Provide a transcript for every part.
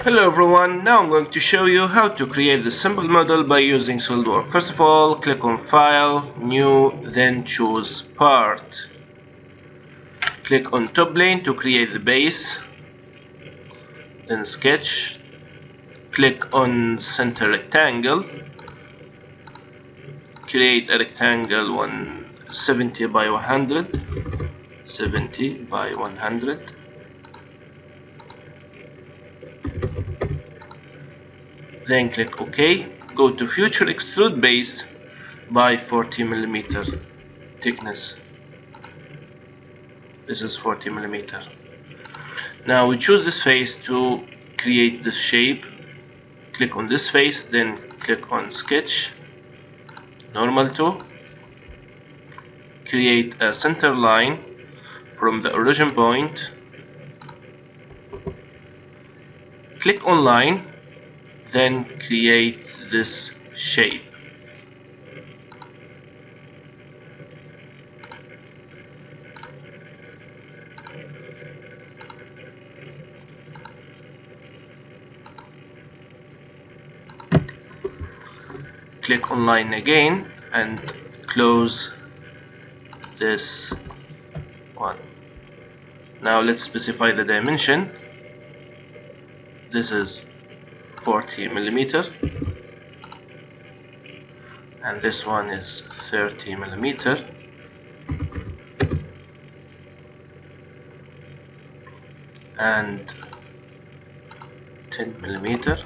Hello everyone, now I'm going to show you how to create the simple model by using Solidworks. First of all, click on File, New, then choose Part. Click on Top Plane to create the base, then Sketch. Click on Center Rectangle. Create a rectangle 170 by 100. 70 by 100. Then click OK. Go to Future Extrude Base by 40mm thickness. This is 40mm. Now we choose this face to create this shape. Click on this face, then click on Sketch, Normal to. Create a center line from the origin point. Click on Line, then create this shape. Click on Line again and close this one. Now let's specify the dimension. This is 40mm and this one is 30mm and 10mm,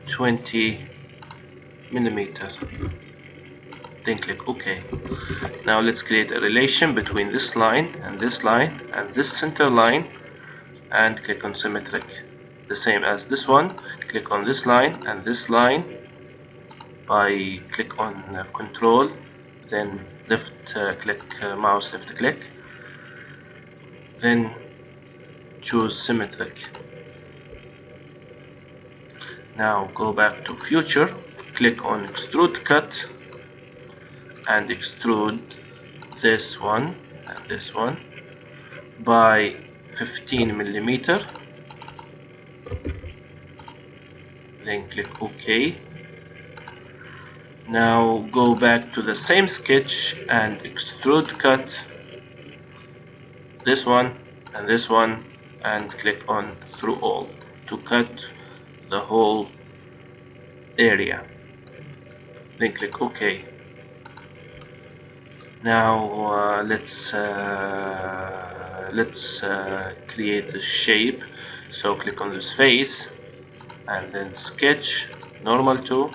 20mm. Then click OK. Now let's create a relation between this line and this line and this center line and click on Symmetric. The same as this one. Click on this line and this line by click on Control, then left click mouse left click, then choose Symmetric. Now go back to Future, click on Extrude Cut and extrude this one and this one by 15mm. Then click OK. Now go back to the same sketch and extrude cut this one and click on Through All to cut the whole area. Then click OK. Now let's create the shape. So click on this face and then Sketch, Normal to.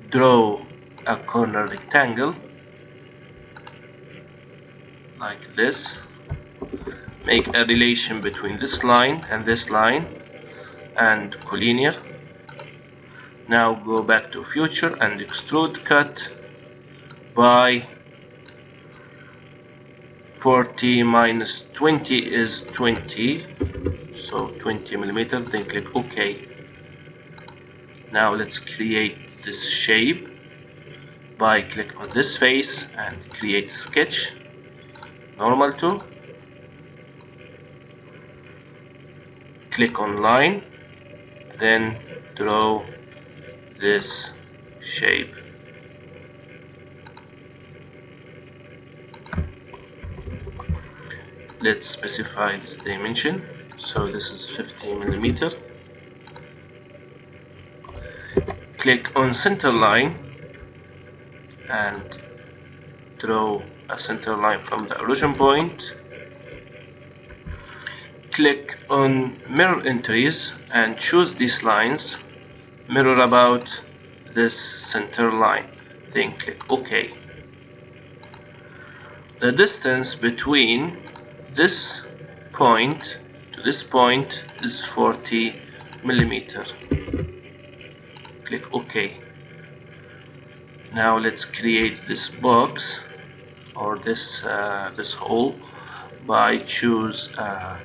Draw a corner rectangle like this. Make a relation between this line and collinear. Now go back to Future and extrude cut by 40 minus 20 is 20, so 20mm. Then click OK. Now let's create this shape by click on this face and create sketch, Normal to. Click on Line, then draw this shape. Let's specify this dimension. So this is 50mm. Click on Center Line and draw a center line from the origin point. Click on Mirror Entries and choose these lines. Mirror about this center line, then click OK. The distance between this point to this point is 40mm. Click OK. Now let's create this box or this hole by choose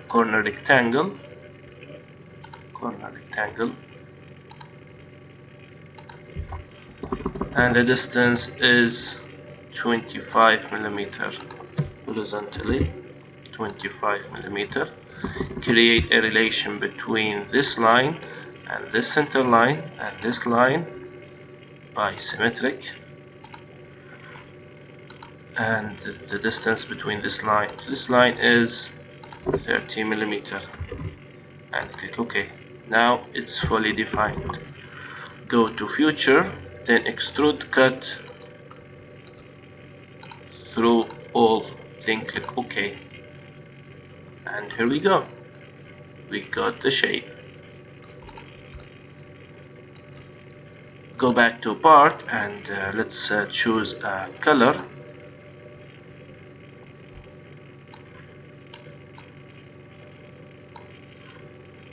corner rectangle, and the distance is 25 millimeter horizontally, 25 millimeter. Create a relation between this line and this center line and this line by symmetric, and the distance between this line to this line is 30 millimeter, and click OK. Now it's fully defined. Go to future, then extrude cut through all, then click OK, and here we go. We got the shape. Go back to part and let's choose a color.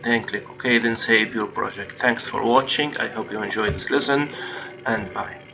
Then click OK, then save your project. Thanks for watching. I hope you enjoyed this lesson, and bye.